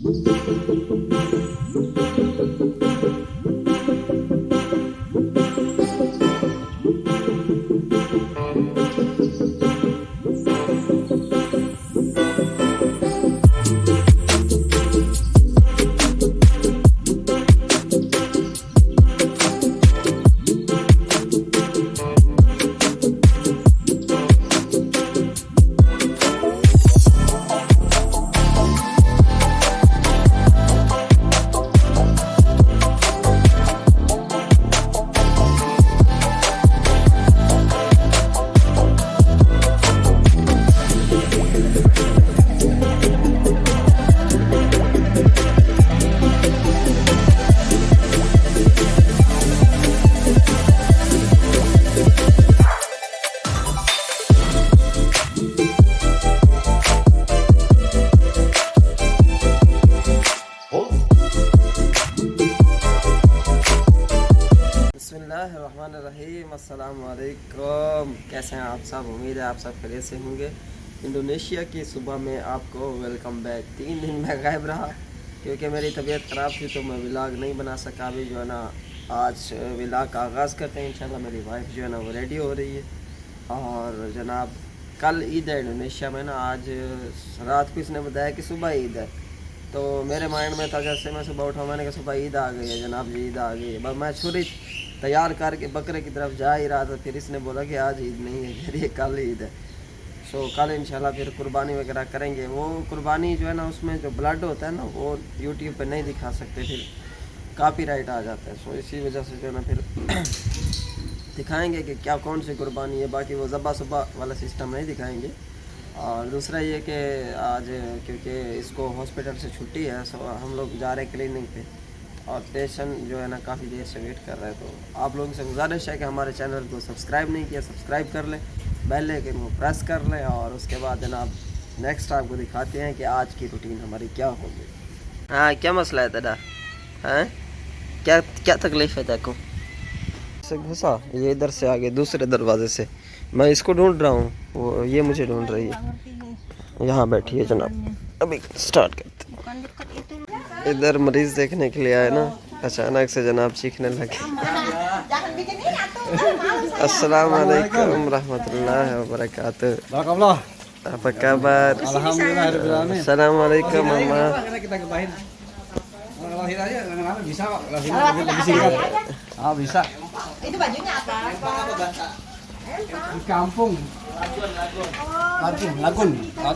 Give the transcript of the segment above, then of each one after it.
बिस्मिल्लाहिर्रहमानिर्रहीम, अस्सलाम वालेकुम। कैसे हैं आप सब? उम्मीद है आप सब खैरियत से होंगे। इंडोनेशिया की सुबह में आपको वेलकम बैक। 3 दिन मैं गायब रहा क्योंकि मेरी तबीयत ख़राब थी तो मैं व्लॉग नहीं बना सका। अभी जो है ना आज व्लॉग का आगाज़ करते हैं इंशाल्लाह। मेरी वाइफ जो है ना वो रेडी हो रही है और जनाब कल ईद है इंडोनेशिया में ना। आज रात को इसने बताया कि सुबह ईद है तो मेरे माइंड में था, जैसे मैं सुबह उठा मैंने कहा सुबह ईद आ गई है जनाब जी, ईद आ गई है। बस मैं छुरी तैयार करके बकरे की तरफ जा ही रहा था, फिर इसने बोला कि आज ईद नहीं है, फिर ये कल ईद है। सो कल इंशाल्लाह फिर कुर्बानी वगैरह करेंगे। वो कुर्बानी जो है ना उसमें जो ब्लड होता है ना वो यूट्यूब पे नहीं दिखा सकते, फिर कॉपीराइट आ जाता है। सो इसी वजह से जो है ना फिर दिखाएंगे कि क्या कौन सी कुर्बानी है। बाकी वो ज़बा सुबह वाला सिस्टम नहीं दिखाएंगे। और दूसरा ये कि आज क्योंकि इसको हॉस्पिटल से छुट्टी है सो हम लोग जा रहे हैं क्लिनिक पे और पेशेंट जो है ना काफ़ी देर से वेट कर रहा है। तो आप लोगों से गुजारिश है कि हमारे चैनल को सब्सक्राइब नहीं किया सब्सक्राइब कर लें, बेल आइकन को प्रेस कर लें और उसके बाद जनाब नेक्स्ट आपको दिखाते हैं कि आज की रूटीन हमारी क्या होगी। हाँ क्या मसला है तेरा? हैं क्या क्या तकलीफ़ है तेरे को? से घुसा ये इधर से आगे दूसरे दरवाजे से। मैं इसको ढूंढ रहा हूँ, वो ये मुझे ढूंढ रही है। यहाँ बैठी है जनाब। अभी स्टार्ट करते। इधर मरीज़ देखने के लिए आए ना, अचानक से जनाब चीखने लगे। अस्सलाम वालेकुम रहमतुल्लाहि व बरकातुहू। apa kabar? Alhamdulillah. Assalamualaikum mama. Kita kebahin. Lahir aja kenapa bisa kok. Lahir lebih singkat. Ah bisa. Itu bajunya apa? Di kampung.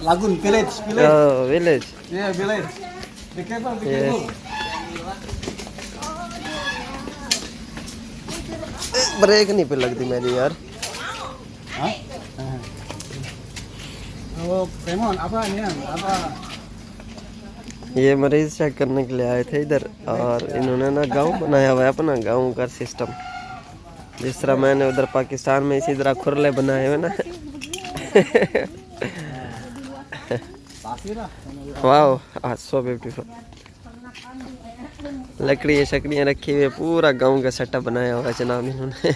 Lagun, village. Oh, village. Yeah, village. Be careful. Brake नहीं पे लगती मेरी यार। Hah? Oh, Raymond, apa ini? Apa? ये मरीज check करने के लिए आए थे इधर और इन्होंने ना गांव बनाया हुआ है अपना, गांव का सिस्टम। जिस तरह मैंने उधर पाकिस्तान में इसी तरह खुरले बनाए हुए ना। वाह सो ब्यूटीफुल। लकड़ी शकड़ियाँ रखी हुई, पूरा गांव का सेटअप बनाया हुआ जनाब इन्होंने।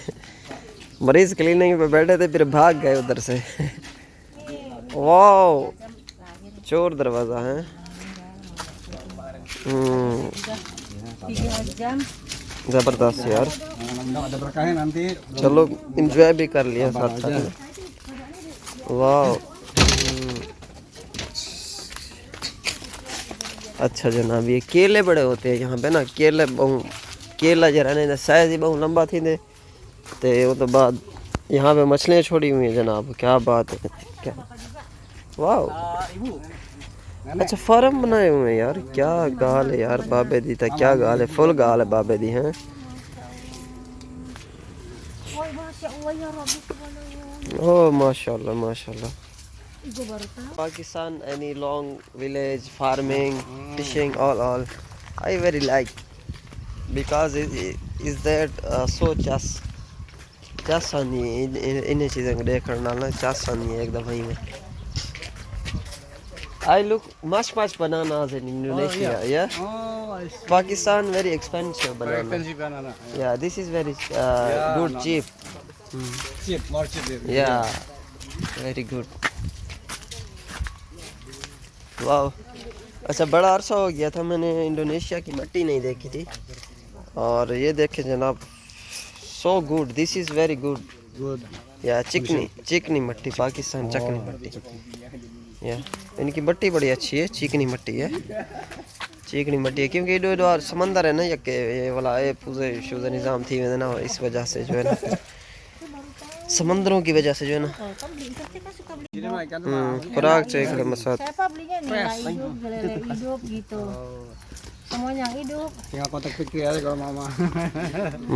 मरीज क्लिनिक पे बैठे थे फिर भाग गए उधर से। वाह चोर दरवाज़ा है। ज़बरदस्त यार। चलो इंजॉय भी कर लिया साथ साथ में। वाह अच्छा जनाब, ये केले बड़े होते हैं यहाँ पे ना। केले बहु केला जरा ने साइज ही बहु लंबा थी दे ते वो तो बाद यहाँ पे मछलियाँ छोड़ी हुई हैं जनाब। क्या बात है, क्या वाह। अच्छा फार्म बनाए हुए हैं यार, क्या गाल है यार बाबे दी। था क्या गाल है, फुल गाल है बाबे दी हैं। ओह माशाल्लाह माशाल्लाह। Pakistan, any long village farming, fishing, all I very like because is that so चस आनी है इन्हें चीज़ों को देख करना ना, चस आनी है एक दफ़ा ही में। I look much bananas in Indonesia. Oh, yeah. Oh, I see. Pakistan very expensive banana. Very expensive banana. Yeah, this is very Yeah, good, no. cheap. Cheap, more cheap. Yeah, very good. Wow. अच्छा, बड़ा अरसा हो गया था मैंने Indonesia की मट्टी नहीं देखी थी। और ये देखे जनाब, so good, this is very good. Good. या चिकनी चिकनी मट्टी, पाकिस्तान चिकनी मट्टी। या इनकी मट्टी बड़ी अच्छी है, चिकनी मट्टी है, चिकनी मट्टी है, क्योंकि इधर उधर समंदर है ना, ये वाला ये पूरे शुद्ध निज़ाम थी ना, इस वजह से जो है ना, समंदरों की वजह से जो है ना, खुराक चाहिए खड़े Masad. Saya belinya nilai hidup, gelele hidup gitu. Semuanya hidup. Tinggal kontak pikir aja kalau mama.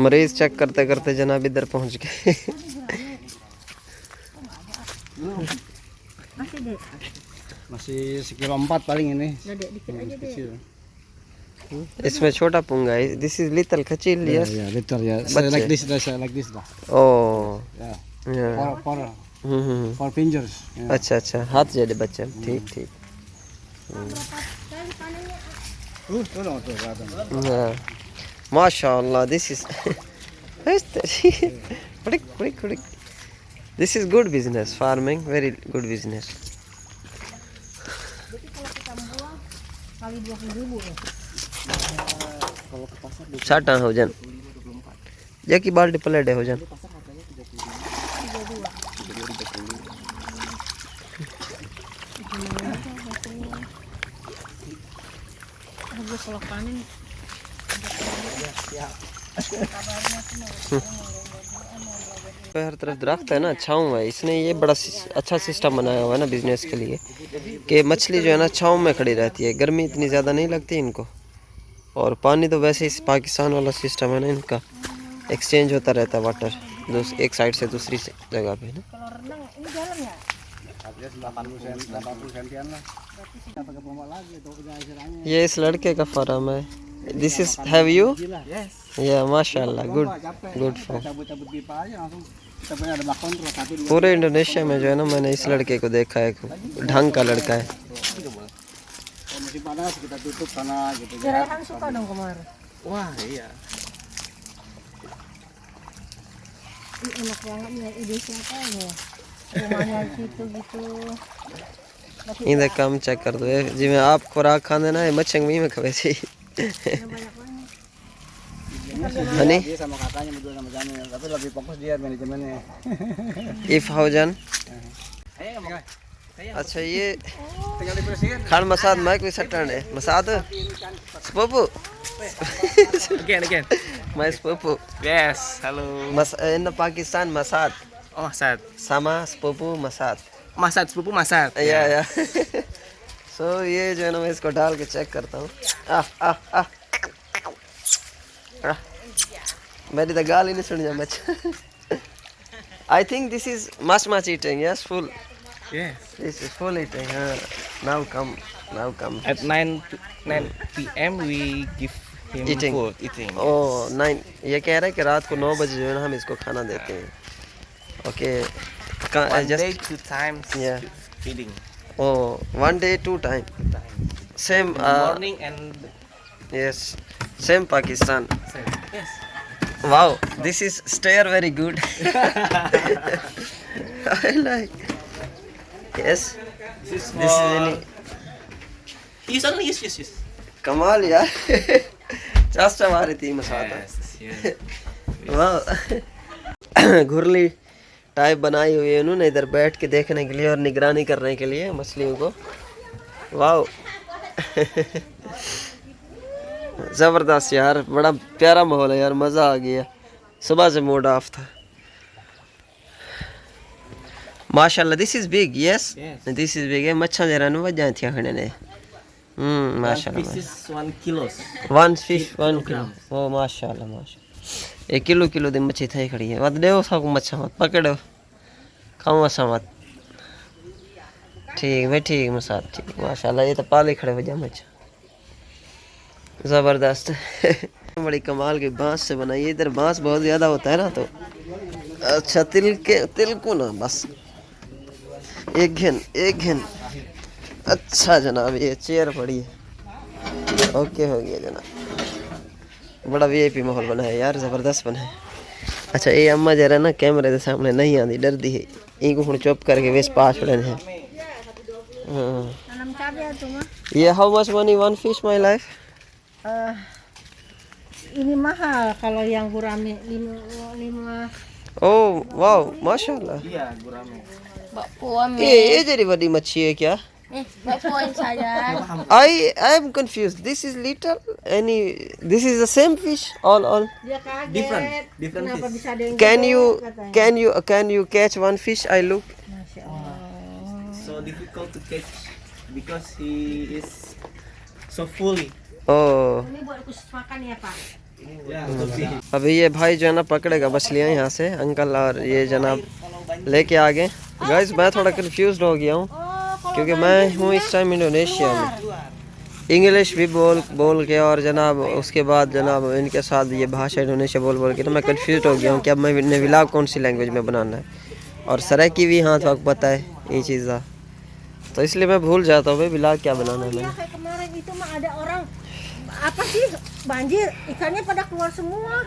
मरीज चेक करते करते जनाब इधर पहुंच गए। Masih deh. Masih sekilo 4 paling ini. Udah deh, dikit aja deh. Kecil. इसमें छोटा पुंगा है, दिस इज लिटिल खचील, yes. Ya, liter ya. Baca. Like this lah. ओ Ya. या For fingers. Ya. अच्छा अच्छा, हाथ जड़े बच्चे, ठीक ठीक। Tuh, kelihatan. हाँ, माशाअल्लाह, this is this is good business, farming very good business. Jadi kalau kita buang kali 20.000 ya. साटा हो जान, जकी बाल्टी पलेट हो जान। 32. Habis kalau panen हर तरफ दरख्त है ना, छाँव है, इसने ये बड़ा अच्छा सिस्टम बनाया हुआ है ना बिजनेस के लिए, कि मछली जो है ना छाँव में खड़ी रहती है, गर्मी इतनी ज़्यादा नहीं लगती इनको। और पानी तो वैसे इस पाकिस्तान वाला सिस्टम है ना, इनका एक्सचेंज होता रहता है वाटर, एक साइड से दूसरी जगह पे ना। kalau renang ini dalam ya. Habis 80 sentian lah. Pakai pompa lagi tuh udah istilahnya. ये इस लड़के का फार्म है, this is have you, Yes. या माशाल्लाह, good good for. Cabut-cabut pipa aja langsung. Kita punya ada bak kontrol satu dua. पूरे Indonesia में जो है ना, मैंने इस लड़के को देखा है, ढंग का लड़का है। Kalau musim panas kita tutup sana gitu Si Rehan suka dong kemarin. Wah, iya. Ih, enak banget nih, ide siapa ya? Rumahnya situ gitu. इधर काम चेक कर दो, जिमें आप खुराक खाने ना, मच्छंग में खवे सी। Ada banyak banget. Honey Dia sama kakaknya berdua sama Jamil, tapi lebih fokus dia manajemennya. इफ हाउजन। Ayo, Mas. अच्छा, ये Tinggal dibersihin. खान मसाद मैं कोई सटन है मसाद स्पोपू Again. मैं स्पोपू Yes, hello. इन Pakistan Masad Oh, Masad. sama स्पोपू Masad. Masad, sepupu Masad. या सो ये जो है ना, मैं इसको डाल के चेक करता हूँ। मेरी तो गाल ही नहीं सुन जा मच। I think this is much eating, yes full, Yes. This is full eating. हाँ, now come At 9 p.m. we give him Eating. food, eating. ओ 9, ये कह रहा है कि रात को 9 बजे जो है ना, हम इसको खाना देते हैं। Okay, One just day, 2 times Yeah. feeding. Oh 1 day 2 time, same Morning and yes, same Pakistan. yes. Wow, this is stair very good. I like, yes, This is this is any Yes, only yes. कमाल यार। चास्टा मारी थी मसाला। Yes. वाह, घुरली type बनाई हुई है उन्होंने इधर बैठ के देखने के लिए और निगरानी करने के लिए मछलियों को। वाह, ज़बरदस्त यार, बड़ा प्यारा माहौल है यार, मज़ा आ गया। सुबह से मूड ऑफ था। माशाल्लाह, this is big, yes this is big है। मच्छा जरा न वजह थी खड़े ने। माशाल्लाह, This is 1 kilo. 1 fish 1 kilo. ओ माशाल्लाह माशाल्लाह, 1 किलो दी मच्छी थई खड़ी है। वद देओ सब मच्छा मत पकड़ो, खाओ असा मत। ठीक है ठीक मसाद, ठीक माशाल्लाह। ये तो पाले खड़े वजह मच्छा, ज़बरदस्त। बड़ी कमाल की बांस से बनाई है। इधर बांस बहुत ज़्यादा होता है ना, तो अच्छा तिल को ना बस एक घिन। अच्छा जनाब, ये चेयर पड़ी है। ओके हो गया जनाब, बड़ा वीआईपी माहौल बना है यार, ज़बरदस्त बना है। अच्छा, ये अम्मा जरा ना कैमरे के सामने नहीं आती, डरती है। इनको हूँ चुप करके वेस पास पड़े हैं। Tanam cabe tuh mah. Yeah, how much money one fish, my life? Ini mahal kalau yang gurame 5. Oh, wow, mashallah. Iya, gurame. Bakpuan ये jadi बड़ी मच्छी है क्या? bakpuan saya. I am confused. This is little. This is the same fish. All. Dia kaget. Different Kenapa fish. bisa ada yang Can gede, you katanya. can you catch one fish? I look. Masya Allah. So difficult to catch because he is so fully. Oh. Ini buat khusus makan ya Pak? अभी ये भाई जो है ना पकड़ेगा मछलियाँ यहाँ से, अंकल और ये जनाब लेके आ गए। गाइस मैं थोड़ा कंफ्यूज हो गया हूँ क्योंकि मैं हूँ इस टाइम इंडोनेशिया में। इंग्लिश भी बोल के और जनाब उसके बाद जनाब इनके साथ ये भाषा इंडोनेशिया बोल के तो मैं कंफ्यूज हो गया हूँ कि अब मैं व्लॉग कौन सी लैंग्वेज में बनाना है। और सराय की भी हाँ तो आपको पता है ये चीज़ है, तो इसलिए मैं भूल जाता हूँ भाई व्लॉग क्या बनाना है Iya मैंने। kayak kemarin itu mah ada orang apa sih banjir ikannya pada keluar semua.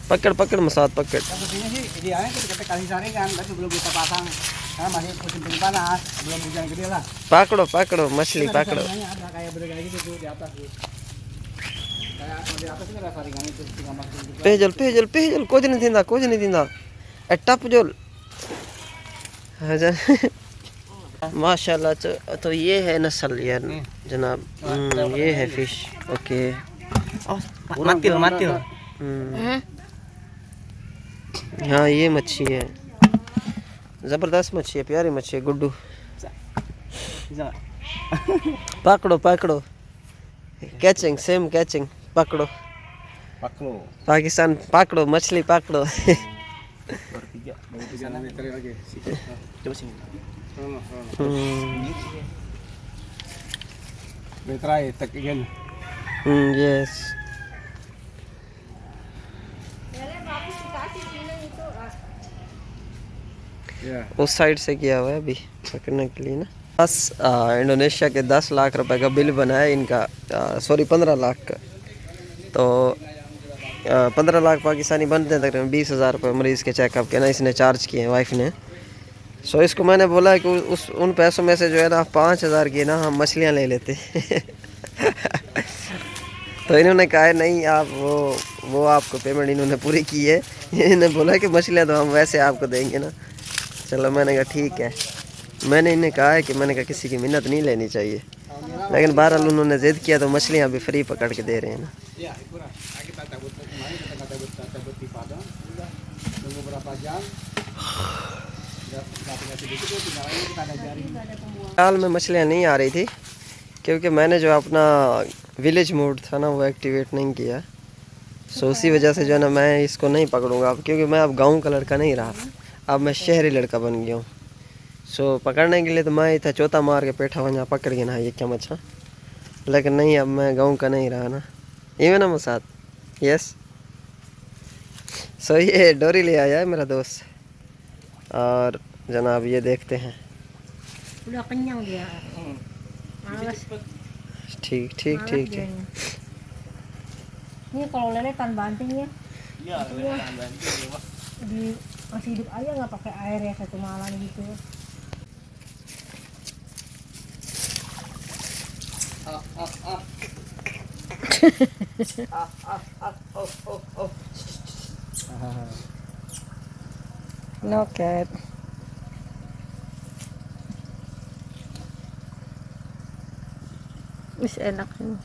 पकड़ मसाद पकड़। Posisinya sih idealnya kita kasih saringan, tapi belum kita pasang karena masih musim panas, belum hujan gede lah. पकड़ो मछली पकड़ो। Saringannya ada kayak bergaya gitu tuh di atas tuh. Kayak di atas ini ada saringan itu tinggal masukin juga. पेजल कुछ नहीं थींदा ए टप जोल। माशाल्लाह। तो ये है नस्ल यार जनाब, ये है फिश। ओके। Oh, matil. हाँ ये मच्छी है, जबरदस्त मच्छी है, प्यारी मच्छी है गुड्डू। Bisa nggak? पकड़ो कैचिंग सेम कैचिंग पकड़ो Paklo. पाकिस्तान पकड़ो मछली पकड़ो। Baru 3. Baru 3 meter lagi. Coba sini. We try take again. Yes. Yeah. उस साइड से किया हुआ है अभी पकड़ने के लिए ना। बस इंडोनेशिया के 10 लाख रुपए का बिल बना है इनका, सॉरी 15 लाख का। तो 15 लाख पाकिस्तानी बनते हैं तकरीबन 20,000 रुपये मरीज़ के चेकअप के ना, इसने चार्ज किए हैं वाइफ ने। सो इसको मैंने बोला कि उन पैसों में से जो है ना 5,000 की ना हम मछलियाँ ले लेते। तो इन्होंने कहा है नहीं आप वो आपको पेमेंट इन्होंने पूरी की है। इन्होंने बोला कि मछलियाँ तो हम वैसे आपको देंगे ना। चलो मैंने कहा ठीक है। मैंने इन्हें कहा है कि मैंने कहा किसी की मिन्नत नहीं लेनी चाहिए, लेकिन बहरहाल उन्होंने ज़िद किया तो मछलियाँ भी फ्री पकड़ के दे रहे हैं ना। Ya, kurang. Kita cabut kemarin, kita cabut di Padang, udah tunggu berapa jam. Udah tinggal sedikit tuh, tinggal lagi kita ada jaring. हाल में मछलियाँ नहीं आ रही थी क्योंकि मैंने जो अपना विलेज मोड था ना वो एक्टिवेट नहीं किया। सो उसी वजह से जो है ना मैं इसको नहीं पकड़ूंगा अब, क्योंकि मैं अब गांव का लड़का नहीं रहा, अब मैं शहरी लड़का बन गया हूँ। सो पकड़ने के लिए तो मैं इतना चौथा मार के बैठा हुआ यहाँ पकड़ के ना ये क्या मच्छा, लेकिन नहीं अब मैं गांव का नहीं रहा ना। ये ना मुसाद यस। सो ये डोरी ले आया है मेरा दोस्त और जनाब ये देखते हैं। Udah kenyang dia. Males. ठीक Males dianya. Ini kalau lele tan banting ya, Iya, tahan banting. masih hidup aja nggak pakai air ya 1 malam gitu. No cat. Wis enak ini.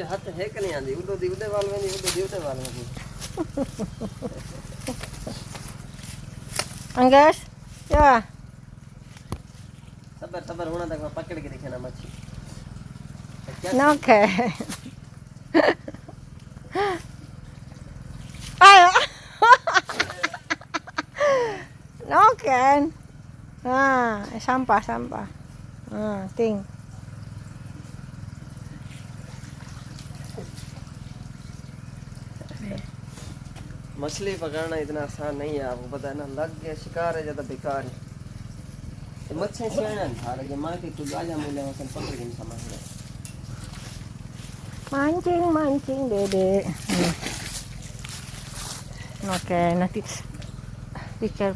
हाथ है कि नहीं आंदी उडो दी उडे वाल में नहीं उडो दी उडे वाल में नहीं। Anggas, ya. सबर होना तक मैं पकड़ के दिखाना मच्छी। No cat. Ayo. No cat. Nah, sampah. Ting. मछली पकड़ना इतना आसान नहीं है, आपको पता है ना। लग गया शिकार है ज़्यादा बेकार है। macam siaran hari gemar itu aja mulai macam penting sama dia. Mancing Dede. Oke, nanti pikir.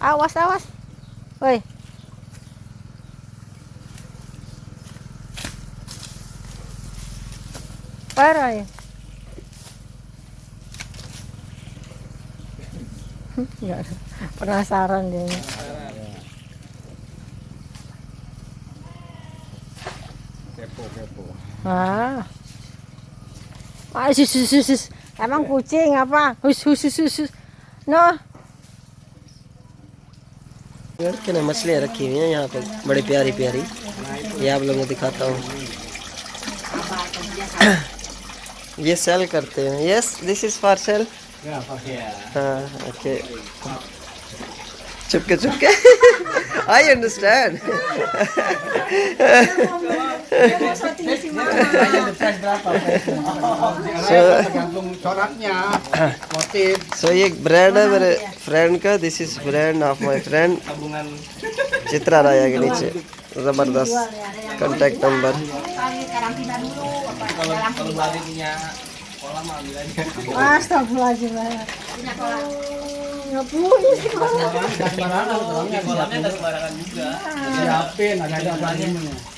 Awas. Woi. Parah ya. Ya, penasaran dia. Kepo. Sus. Emang kucing apa? Hus. No. यार क्या मछलियाँ रखी हुई हैं यहाँ पे बड़ी प्यारी ये आप लोगों को दिखाता हूँ। ये सेल करते हैं। Yes this is for sale. हाँ ओके चुपके I understand. Tergantung coraknya, motif. सो ये ब्रांड है मेरे फ्रेंड का। This is brand of my friend Chitra राया के नीचे जबरदस्त contact number. Kalau lagi punya kolam ambil aja. Astagfirullahaladzim. Nggak punya sekolah. Kolamnya nggak sembarangan juga. Siapin, ada plannya.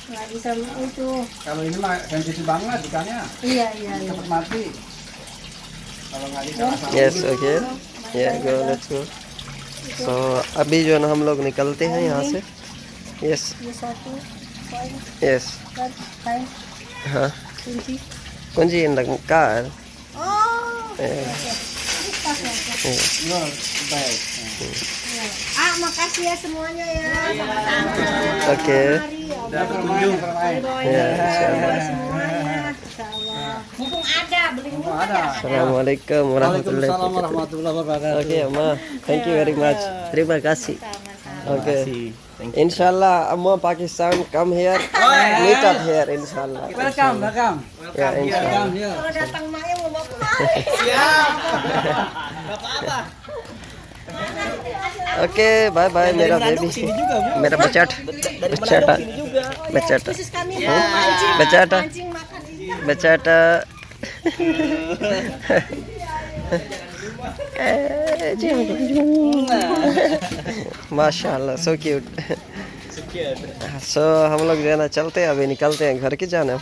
Nggak bisa itu. Kalau ini mah sensitif banget ikannya, Iya. cepat mati. Kalau nggak dikasih yes okay या go let's go. सो अभी जो है ना हम लोग निकलते हैं यहाँ से। Yes Ini satu. Poin. Yes Kain. हाँ Kunci. kunci in the car। Oh. Eh, no, baik. Makasih ya semuanya ya. Sama-sama. Okay Dapat kunjung. या इंशाल्लाह। Semuanya. Insyaallah. Mumpung ada beli Ada. Assalamualaikum warahmatullahi Waalaikumsalam wabarakatuh। warahmatullahi wabarakatuh. Okay अम्मा thank you very much terima kasih। Okay इंशाल्लाह अम्मा Pakistan come here meet up here इंशाल्लाह। Welcome. या इंशाल्लाह। Kalau datang maknya mau bawa kemari. Okay bye bye मेरा baby मेरा बचाटा Khusus kami mau mancing. बचाटा Mancing makan ikan. बचाटा माशाल्लाह सो क्यूट। सो हम लोग जो है ना चलते हैं अभी निकलते हैं घर की जाने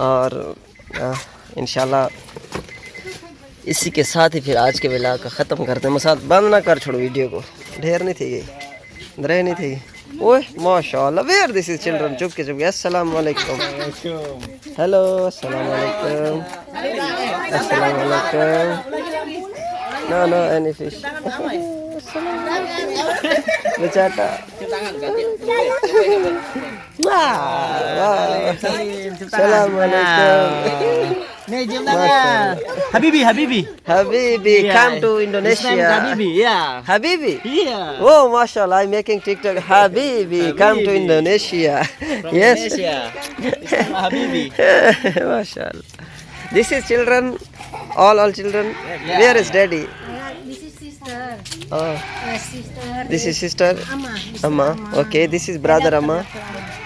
और इंशाल्लाह इसी के साथ ही फिर आज के व्लॉग का ख़त्म करते हैं। मसाद बंद ना कर छोड़ो वीडियो को ढेर नहीं थी गई रह नहीं थी। ओए माशाल्लाह वेयर दिस इज चिल्ड्रन चुपके अस्सलाम वालेकुम हेलो अस्सलाम वालेकुम नो एनी फिश बेचाटा अस्सलाम वालेकुम Habibi. Habibi come to Indonesia yeah. Habibi Yeah. oh mashallah I'm making TikTok Habibi come to Indonesia yes Habibi. mashallah this is children all children where is daddy This is sister. oh Sister. this is sister Amma okay this is brother Amma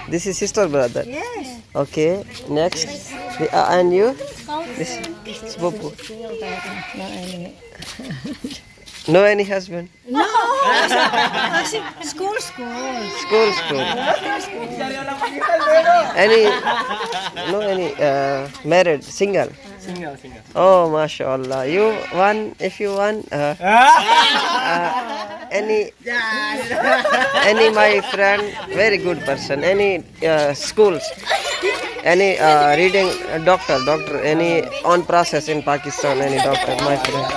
this is sister brother Yes. okay next and you this sepupu no any husband No. School. school any no any married single oh mashallah you want if you want any my friend very good person any schools any reading doctor any on process in Pakistan any doctor my friend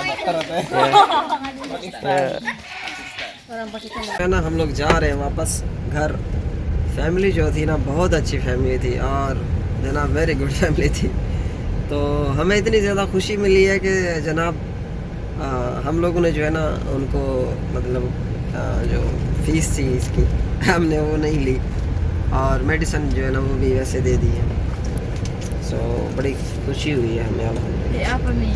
है ना हम लोग जा रहे हैं वापस घर। Family जो थी ना बहुत अच्छी फैमिली थी और जनाब वेरी गुड फैमिली थी। तो हमें इतनी ज़्यादा खुशी मिली है कि जनाब हम लोगों ने जो है ना उनको मतलब जो फीस थी इसकी हमने वो नहीं ली और मेडिसिन जो है ना वो भी वैसे दे दी है। सो बड़ी खुशी हुई है हमें। Apa nih?